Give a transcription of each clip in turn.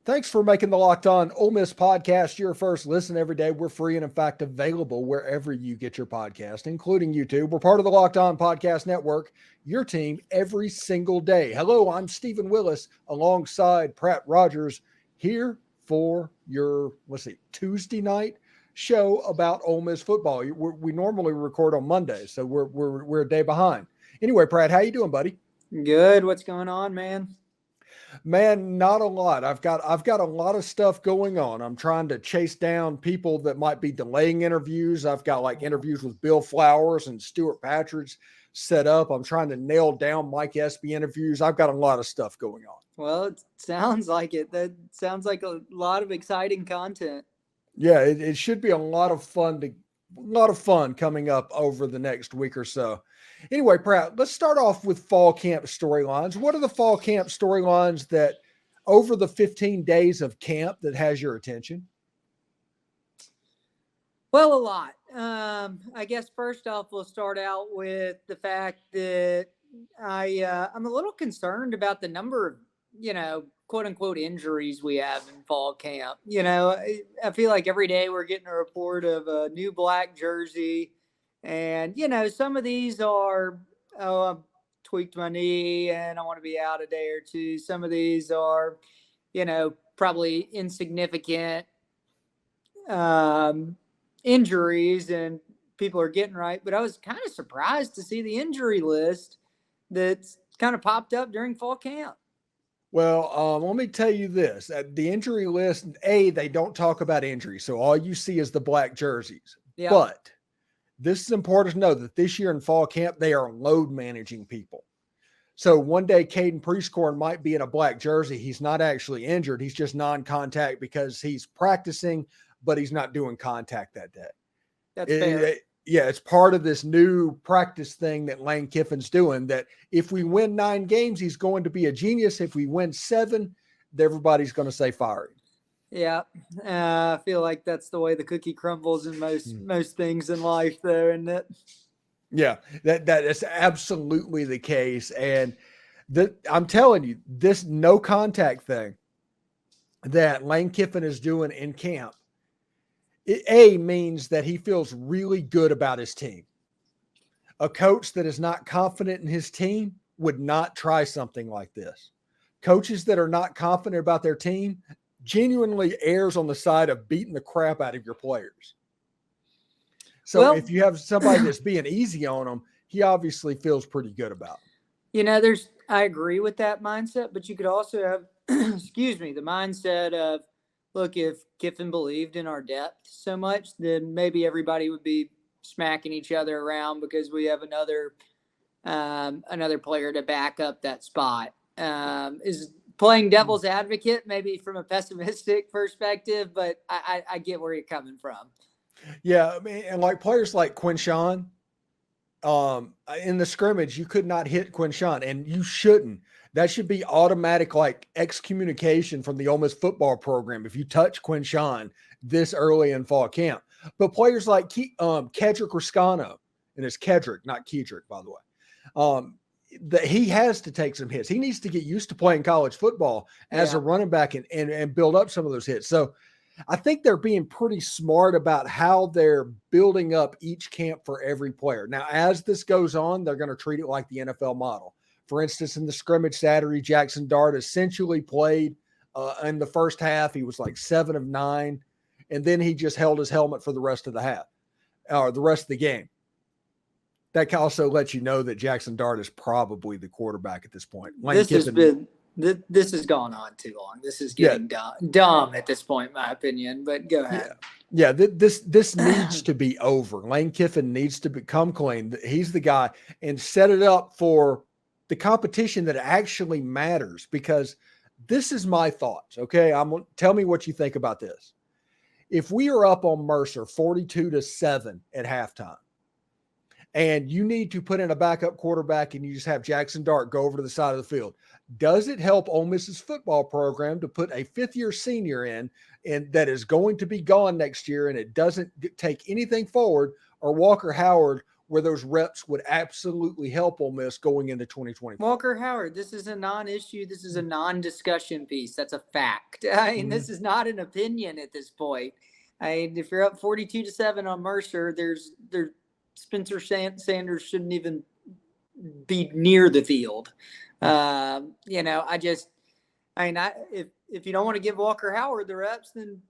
Thanks for making the Locked On Ole Miss podcast your first listen every day. We're free and, in fact, available wherever you get your podcast, including YouTube. We're part of the Locked On Podcast Network, your team every single day. Hello, I'm Stephen Willis alongside Pratt Rogers here for your, Tuesday night show about Ole Miss football. We normally record on Mondays, so we're a day behind. Anyway, Pratt, how you doing, buddy? Good. What's going on, man? Man, not a lot. I've got a lot of stuff going on. I'm trying to chase down people that might be delaying interviews. I've got like interviews with Bill Flowers and Stuart Patridge set up. I'm trying to nail down Mike Espy interviews. I've got a lot of stuff going on. Well, it sounds like it. That sounds like a lot of exciting content. Yeah, it should be a lot of fun coming up over the next week or so. Anyway, Pratt, let's start off with fall camp storylines. What are the fall camp storylines that over the 15 days of camp that has your attention? Well, a lot. I guess first off, we'll start out with the fact that I'm a little concerned about the number of, quote unquote injuries we have in fall camp. I feel like every day we're getting a report of a new black jersey. And, some of these are, I've tweaked my knee and I want to be out a day or two. Some of these are, probably insignificant injuries and people are getting right. But I was kind of surprised to see the injury list that's kind of popped up during fall camp. Well, let me tell you this. The injury list, they don't talk about injuries. So all you see is the black jerseys. Yeah. But this is important to know that this year in fall camp, they are load managing people. So one day, Caden Prieskorn might be in a black jersey. He's not actually injured. He's just non-contact because he's practicing, but he's not doing contact that day. That's fair. It's part of this new practice thing that Lane Kiffin's doing, that if we win 9 games, he's going to be a genius. If we win 7, everybody's going to say fire him. Yeah, I feel like that's the way the cookie crumbles in most things in life, though, isn't it? Yeah, that is absolutely the case. And I'm telling you, this no contact thing that Lane Kiffin is doing in camp, it means that he feels really good about his team. A coach that is not confident in his team would not try something like this. Coaches that are not confident about their team genuinely errs on the side of beating the crap out of your players. So if you have somebody that's being easy on them, he obviously feels pretty good about it. I agree with that mindset, but you could also have, the mindset of, look, if Kiffin believed in our depth so much, then maybe everybody would be smacking each other around because we have another player to back up that spot. Is playing devil's advocate, maybe from a pessimistic perspective, but I get where you're coming from. Yeah, I mean, and like players like Quinshawn, in the scrimmage, you could not hit Quinshawn, and you shouldn't. That should be automatic, like excommunication from the Ole Miss football program if you touch Quinshawn this early in fall camp. But players like Kedrick Riscano, and it's Kedrick, not Kedrick, by the way. That he has to take some hits. He needs to get used to playing college football as a running back and build up some of those hits. So I think they're being pretty smart about how they're building up each camp for every player. Now, as this goes on, they're going to treat it like the NFL model. For instance, in the scrimmage Saturday, Jaxson Dart essentially played in the first half. He was like 7 of 9, and then he just held his helmet for the rest of the half or the rest of the game. That can also let you know that Jaxson Dart is probably the quarterback at this point. This has gone on too long. This is getting dumb at this point, in my opinion, but go ahead. Yeah, this needs to be over. Lane Kiffin needs to become clean. He's the guy, and set it up for the competition that actually matters, because this is my thoughts, okay? Tell me what you think about this. If we are up on Mercer 42-7 at halftime, and you need to put in a backup quarterback and you just have Jaxson Dart go over to the side of the field, does it help Ole Miss's football program to put a fifth-year senior in and that is going to be gone next year, and it doesn't take anything forward, or Walker Howard where those reps would absolutely help Ole Miss going into 2024. Walker Howard, this is a non-issue. This is a non-discussion piece. That's a fact. I mean, this is not an opinion at this point. I mean, if you're up 42-7 on Mercer, Spencer Sanders shouldn't even be near the field. If you don't want to give Walker Howard the reps, then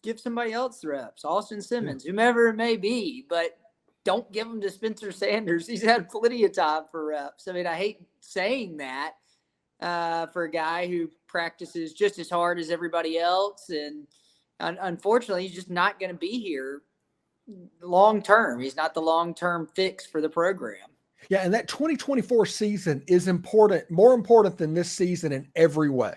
give somebody else the reps. Austin Simmons, whomever it may be, but don't give them to Spencer Sanders. He's had plenty of time for reps. I mean, I hate saying that for a guy who practices just as hard as everybody else. And unfortunately, he's just not going to be here long term. He's not the long-term fix for the program. Yeah, and that 2024 season is important, more important than this season in every way.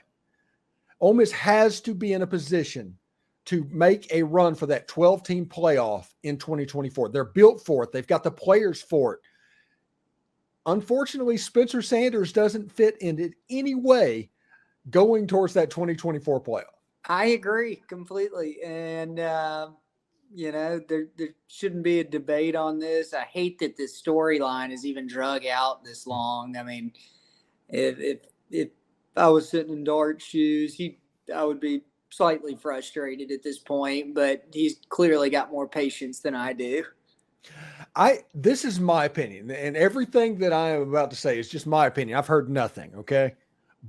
Ole Miss has to be in a position to make a run for that 12-team playoff in 2024. They're built for it. They've got the players for it. Unfortunately, Spencer Sanders doesn't fit in it any way going towards that 2024 playoff. I agree completely. And, there shouldn't be a debate on this. I hate that this storyline is even drug out this long. I mean, if I was sitting in Dart's shoes, I would be slightly frustrated at this point, but he's clearly got more patience than I do. This is my opinion, and everything that I am about to say is just my opinion. I've heard nothing, okay?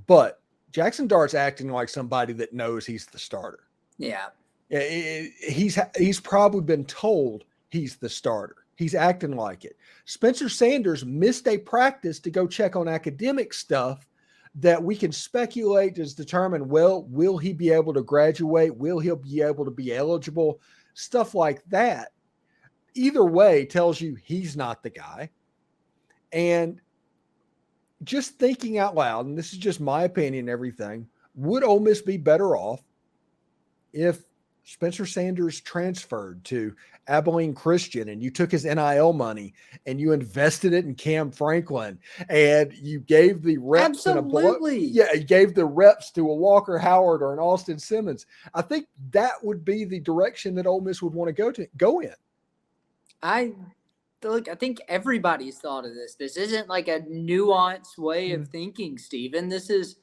But Jaxson Dart's acting like somebody that knows he's the starter. Yeah. He's probably been told he's the starter. He's acting like it. Spencer Sanders missed a practice to go check on academic stuff that we can speculate is determined, well, will he be able to graduate? Will he be able to be eligible? Stuff like that. Either way tells you he's not the guy. And just thinking out loud, and this is just my opinion and everything, would Ole Miss be better off if Spencer Sanders transferred to Abilene Christian and you took his NIL money and you invested it in Cam Franklin and you gave the reps you gave the reps to a Walker Howard or an Austin Simmons? I think that would be the direction that Ole Miss would want to go in. I think everybody's thought of this. This isn't like a nuanced way of thinking, Stephen. This is,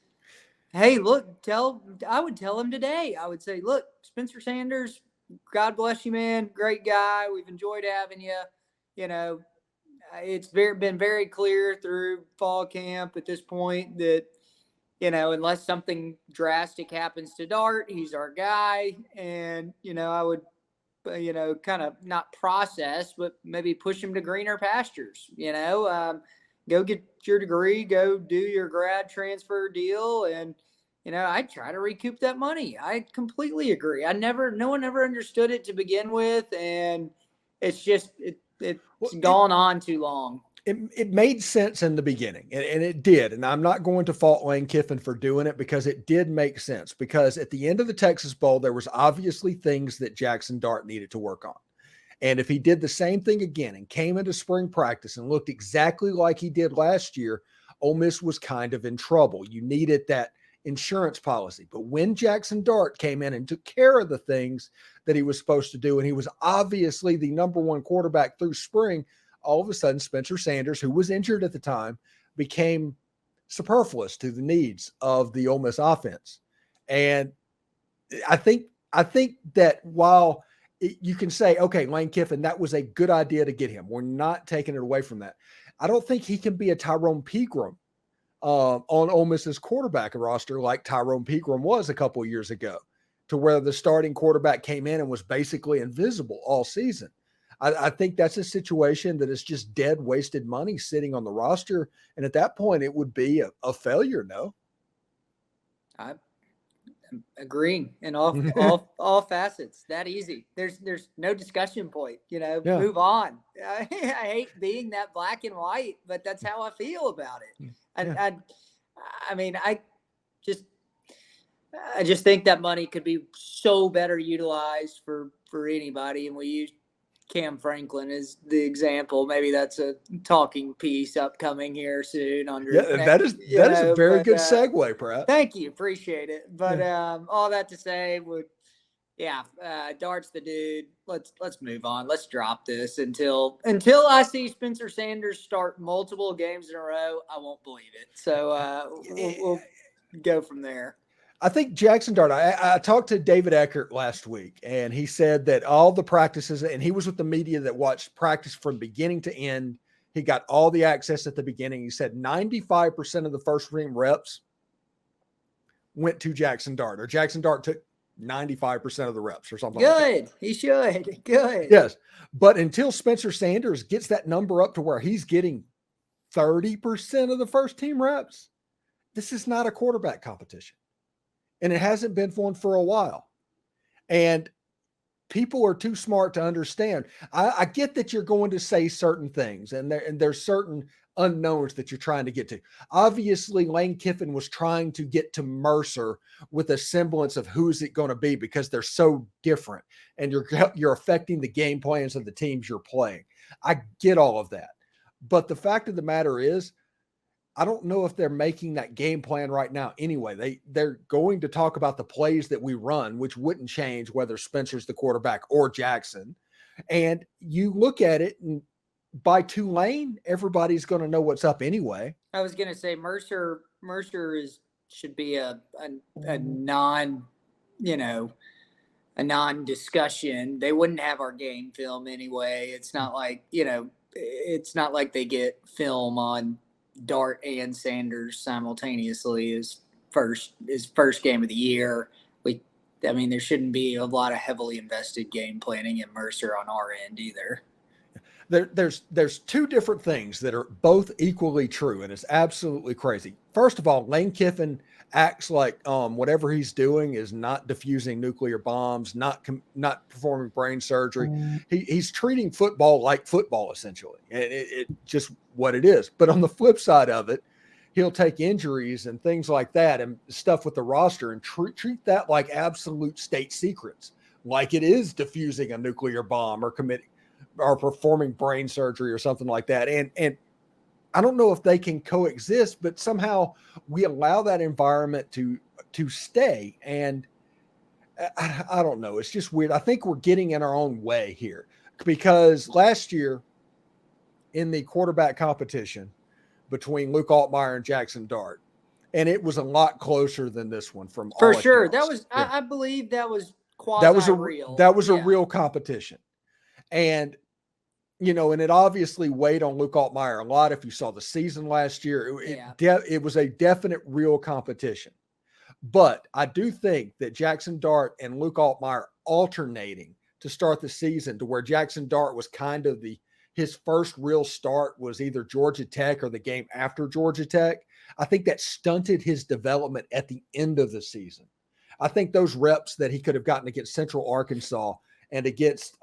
hey, look, I would tell him today. I would say, look, Spencer Sanders, God bless you, man. Great guy. We've enjoyed having you. It's been very clear through fall camp at this point that, unless something drastic happens to Dart, he's our guy. And, I would, kind of not process, but maybe push him to greener pastures, go get your degree, go do your grad transfer deal. And, I try to recoup that money. I completely agree. No one ever understood it to begin with. And it's just, it's gone on too long. It made sense in the beginning, and it did. And I'm not going to fault Lane Kiffin for doing it because it did make sense. Because at the end of the Texas Bowl, there was obviously things that Jaxson Dart needed to work on. And if he did the same thing again and came into spring practice and looked exactly like he did last year, Ole Miss was kind of in trouble. You needed that insurance policy. But when Jaxson Dart came in and took care of the things that he was supposed to do, and he was obviously the number one quarterback through spring, all of a sudden Spencer Sanders, who was injured at the time, became superfluous to the needs of the Ole Miss offense. And I think that while you can say, okay, Lane Kiffin, that was a good idea to get him, we're not taking it away from that. I don't think he can be a Tyrone Pegram on Ole Miss's quarterback roster like Tyrone Pegram was a couple of years ago, to where the starting quarterback came in and was basically invisible all season. I think that's a situation that is just dead, wasted money sitting on the roster. And at that point, it would be a failure, no? I'm agreeing in all facets. That easy. There's no discussion point, Move on. I hate being that black and white, but that's how I feel about it. I just think that money could be so better utilized for anybody. And we use Cam Franklin is the example. Maybe that's a talking piece upcoming here soon. That is a very good segue, Pratt. Thank you, appreciate it. But all that to say, would yeah, Dart's the dude. Let's move on. Let's drop this until I see Spencer Sanders start multiple games in a row. I won't believe it. So we'll go from there. I think Jaxson Dart, I talked to David Eckert last week, and he said that all the practices, and he was with the media that watched practice from beginning to end. He got all the access at the beginning. He said 95% of the first team reps went to Jaxson Dart, or Jaxson Dart took 95% of the reps or something. Good. Like he should. Good. Yes. But until Spencer Sanders gets that number up to where he's getting 30% of the first team reps, this is not a quarterback competition. And it hasn't been one for a while. And people are too smart to understand. I get that you're going to say certain things, and there's certain unknowns that you're trying to get to. Obviously, Lane Kiffin was trying to get to Mercer with a semblance of who's it going to be, because they're so different, and you're affecting the game plans of the teams you're playing. I get all of that. But the fact of the matter is, I don't know if they're making that game plan right now anyway. They're going to talk about the plays that we run, which wouldn't change whether Spencer's the quarterback or Jaxson. And you look at it, and by Tulane, everybody's going to know what's up anyway. I was going to say Mercer should be a non, a non-discussion. They wouldn't have our game film anyway. It's not like, it's not like they get film on Dart and Sanders simultaneously as first game of the year. There shouldn't be a lot of heavily invested game planning in Mercer on our end either. There's two different things that are both equally true, and it's absolutely crazy. First of all, Lane Kiffin acts like whatever he's doing is not diffusing nuclear bombs, not performing brain surgery. He's treating football like football, essentially, and it just what it is. But on the flip side of it, he'll take injuries and things like that and stuff with the roster and treat that like absolute state secrets, like it is diffusing a nuclear bomb or performing brain surgery or something like that. And I don't know if they can coexist, but somehow we allow that environment to stay. And I don't know. It's just weird. I think we're getting in our own way here, because last year in the quarterback competition between Luke Altmaier and Jaxson Dart, and it was a lot closer than this one from for all sure. accounts. That was, yeah. I believe that was quasi-real. That was a real competition. And, and it obviously weighed on Luke Altmaier a lot. If you saw the season last year, it was a definite real competition. But I do think that Jaxson Dart and Luke Altmaier alternating to start the season, to where Jaxson Dart was kind of his first real start was either Georgia Tech or the game after Georgia Tech. I think that stunted his development at the end of the season. I think those reps that he could have gotten against Central Arkansas and against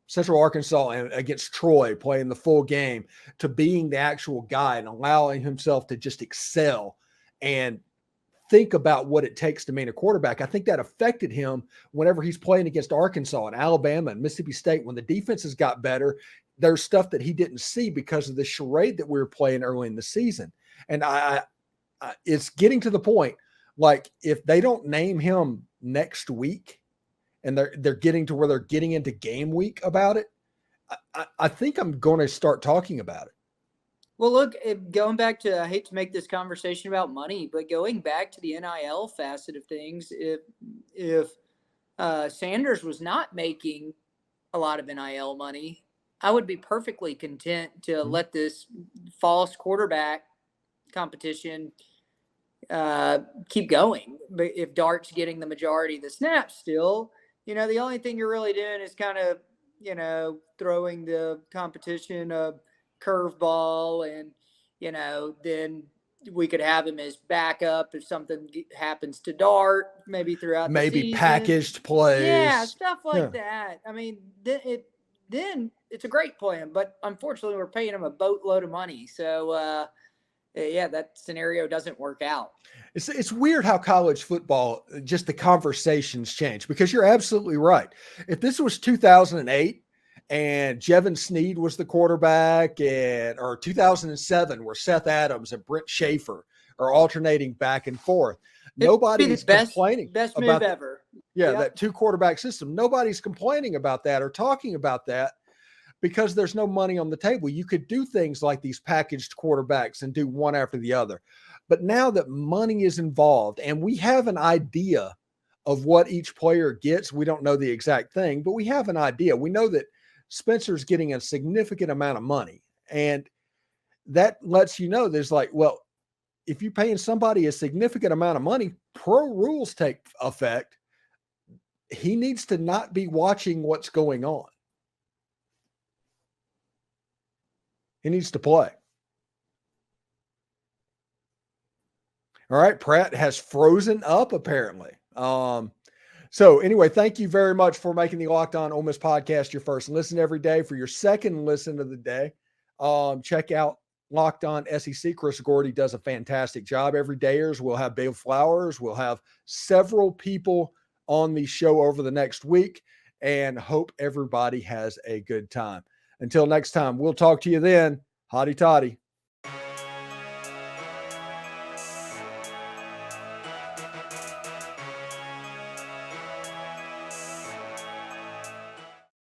Central Arkansas and against Troy, playing the full game, to being the actual guy and allowing himself to just excel and think about what it takes to be a quarterback. I think that affected him whenever he's playing against Arkansas and Alabama and Mississippi State. When the defenses got better, there's stuff that he didn't see because of the charade that we were playing early in the season. And I it's getting to the point, like, if they don't name him next week and they're getting to where they're getting into game week about it, I think I'm going to start talking about it. Well, look, going back to, I hate to make this conversation about money, but going back to the NIL facet of things, if Sanders was not making a lot of NIL money, I would be perfectly content to let this false quarterback competition keep going. But if Dart's getting the majority of the snaps still, the only thing you're really doing is kind of, throwing the competition a curveball, and, then we could have him as backup if something happens to Dart, maybe throughout the season. Packaged plays. Yeah, stuff like that. I mean, then it's a great plan, but unfortunately we're paying him a boatload of money. So, that scenario doesn't work out. It's weird how college football, just the conversations change, because you're absolutely right. If this was 2008 and Jevon Sneed was the quarterback, or 2007 where Seth Adams and Brent Schaefer are alternating back and forth, nobody's complaining. Best move ever. Yeah, Yep. that 2 quarterback system. Nobody's complaining about that or talking about that because there's no money on the table. You could do things like these packaged quarterbacks and do one after the other. But now that money is involved and we have an idea of what each player gets, we don't know the exact thing, but we have an idea. We know that Spencer's getting a significant amount of money. And that lets you know there's like, well, if you're paying somebody a significant amount of money, pro rules take effect. He needs to not be watching what's going on. He needs to play. All right. Pratt has frozen up apparently. So anyway, thank you very much for making the Locked On Ole Miss podcast your first listen every day. For your second listen of the day, check out Locked On SEC. Chris Gordy does a fantastic job every dayers. We'll have Bill Flowers. We'll have several people on the show over the next week, and hope everybody has a good time. Until next time, we'll talk to you then. Hotty toddy.